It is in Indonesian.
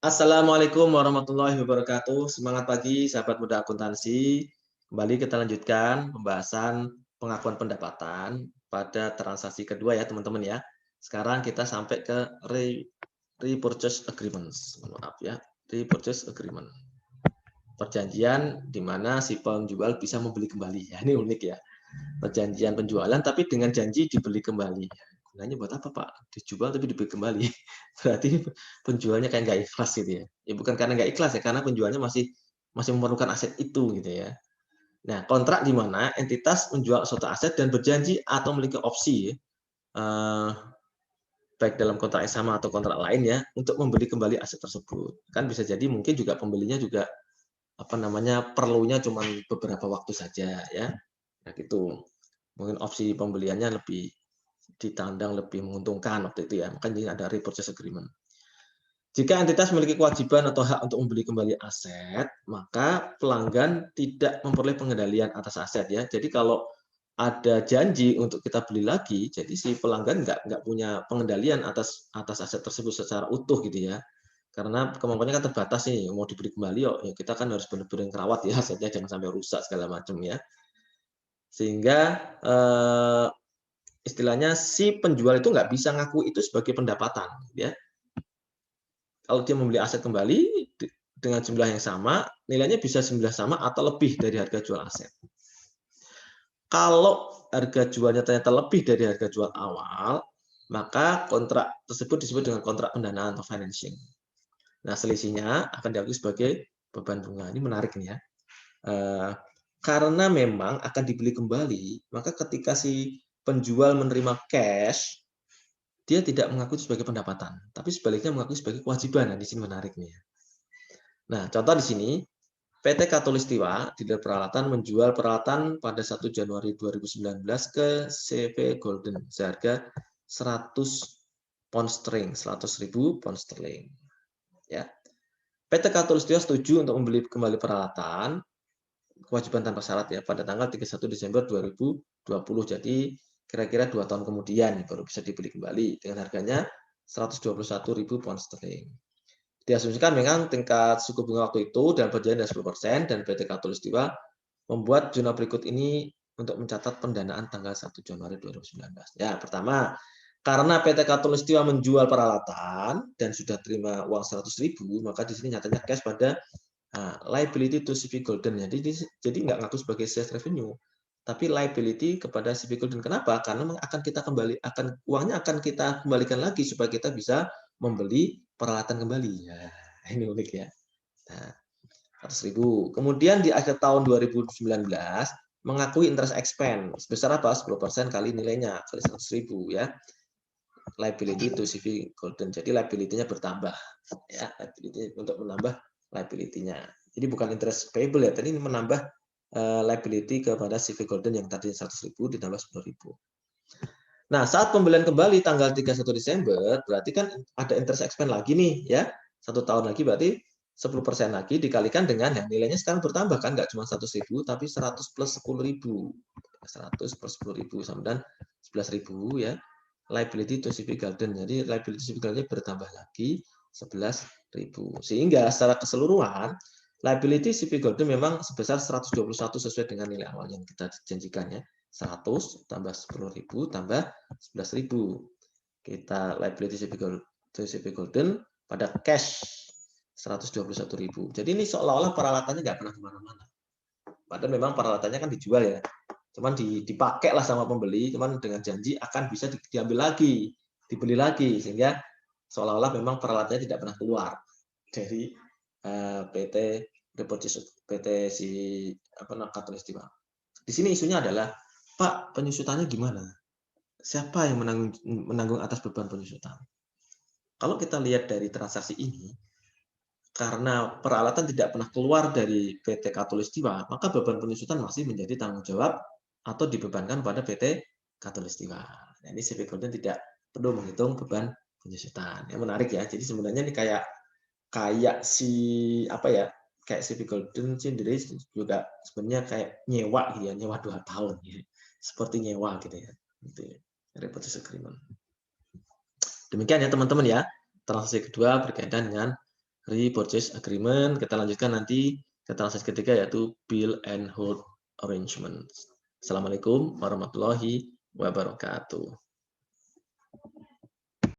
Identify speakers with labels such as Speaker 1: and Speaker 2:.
Speaker 1: Assalamualaikum warahmatullahi wabarakatuh. Semangat pagi, sahabat muda akuntansi. Kembali kita lanjutkan pembahasan pengakuan pendapatan pada transaksi kedua ya, teman-teman ya. Sekarang kita sampai ke repurchase agreements. Maaf ya, repurchase agreement. Perjanjian di mana si penjual bisa membeli kembali. Ya, ini unik ya. Perjanjian penjualan tapi dengan janji dibeli kembali. Gunanya buat apa, Pak? Dijual tapi dibeli kembali. Berarti penjualnya kayak nggak ikhlas gitu ya. Ya bukan karena nggak ikhlas ya, karena penjualnya masih masih memerlukan aset itu gitu ya. Nah, kontrak di mana entitas menjual suatu aset dan berjanji atau memiliki opsi ya, baik dalam kontrak yang sama atau kontrak lain ya, untuk membeli kembali aset tersebut. Kan bisa jadi mungkin juga pembelinya juga apa namanya perlunya cuma beberapa waktu saja ya. Nah, gitu. Mungkin opsi pembeliannya lebih ditandang lebih menguntungkan waktu itu ya, makanya ada repurchase agreement. Jika entitas memiliki kewajiban atau hak untuk membeli kembali aset, maka pelanggan tidak memperoleh pengendalian atas aset ya. Jadi kalau ada janji untuk kita beli lagi, jadi si pelanggan nggak punya pengendalian atas atas aset tersebut secara utuh gitu ya. Karena kemampuannya kan terbatas nih, mau dibeli kembali ya kita kan harus benar-benar rawat ya asetnya jangan sampai rusak segala macam ya. Sehingga istilahnya si penjual itu nggak bisa ngaku itu sebagai pendapatan, ya. Kalau dia membeli aset kembali dengan jumlah yang sama, nilainya bisa jumlah sama atau lebih dari harga jual aset. Kalau harga jualnya ternyata lebih dari harga jual awal, maka kontrak tersebut disebut dengan kontrak pendanaan atau financing. Nah, selisihnya akan diakui sebagai beban bunga. Ini menarik nih ya. Karena memang akan dibeli kembali, maka ketika si penjual menerima cash, dia tidak mengakui sebagai pendapatan, tapi sebaliknya mengakui sebagai kewajiban. Nah, di sini menarik nih ya. Nah, contoh di sini, PT Katulistiwa Dealer Peralatan menjual peralatan pada 1 Januari 2019 ke CV Golden seharga 100 pound sterling, 100.000 pound sterling. Ya. PT Katulistiwa setuju untuk membeli kembali peralatan kewajiban tanpa syarat ya pada tanggal 31 Desember 2020. Jadi kira-kira 2 tahun kemudian baru bisa dibeli kembali dengan harganya 121.000 pound sterling. Diasumsikan memang tingkat suku bunga waktu itu dalam perjanjian 10% dan PT Katulistiwa membuat zona berikut ini untuk mencatat pendanaan tanggal 1 Januari 2019. Ya, pertama, karena PT Katulistiwa menjual peralatan dan sudah terima uang 100.000, maka di sini nyatanya cash pada liability to CV Golden. Jadi nggak ngaku sebagai sales revenue, tapi liability kepada CV Golden. Kenapa? Karena akan kita uangnya akan kita kembalikan lagi supaya kita bisa membeli peralatan kembali. Ya, ini unik ya. Nah, 100.000. Kemudian di akhir tahun 2019 mengakui interest expense sebesar apa? 10% kali nilainya kali 100.000 ya. Liability to CV Golden. Jadi liability-nya bertambah ya, liability untuk menambah liability-nya. Jadi bukan interest payable ya, tadi ini menambah liability kepada CV Golden yang tadi 100.000 ditambah 10.000. Nah, saat pembelian kembali tanggal 31 Desember, berarti kan ada interest expense lagi nih ya. 1 tahun lagi berarti 10% lagi dikalikan dengan yang nilainya sekarang bertambah kan, nggak cuma 100.000 tapi 100 plus 10.000. 100 plus 10.000 sama dengan 11.000 ya. Liability to CV Golden. Jadi liability CV Golden bertambah lagi 11.000. Sehingga secara keseluruhan liability CV Golden memang sebesar 121 sesuai dengan nilai awal yang kita janjikan ya. 100 tambah 10.000 tambah 11.000. Kita liability CV Golden pada cash 121.000. Jadi ini seolah-olah peralatannya nggak pernah kemana-mana. Padahal memang peralatannya kan dijual ya. Cuman dipakai lah sama pembeli, cuman dengan janji akan bisa diambil lagi, dibeli lagi, sehingga seolah-olah memang peralatannya tidak pernah keluar dari PT si Katulistiwa. Di sini isunya adalah, Pak, penyusutannya gimana? Siapa yang menanggung atas beban penyusutan? Kalau kita lihat dari transaksi ini, karena peralatan tidak pernah keluar dari PT Katulistiwa, maka beban penyusutan masih menjadi tanggung jawab atau dibebankan pada PT Katulistiwa. Nah, ini CV Golden tidak perlu menghitung beban penyusutan. Yang menarik ya. Jadi sebenarnya ini kayak si apa ya? Kayak CV Golden sendiri juga sebenarnya kayak nyewa gitu ya, nyewa 2 tahun gitu. Seperti nyewa gitu ya. Gitu ya. Repurchase agreement. Demikian ya teman-teman ya. Transaksi kedua berkaitan dengan repurchase agreement. Kita lanjutkan nanti ke transaksi ketiga yaitu bill and hold arrangement. Assalamualaikum warahmatullahi wabarakatuh.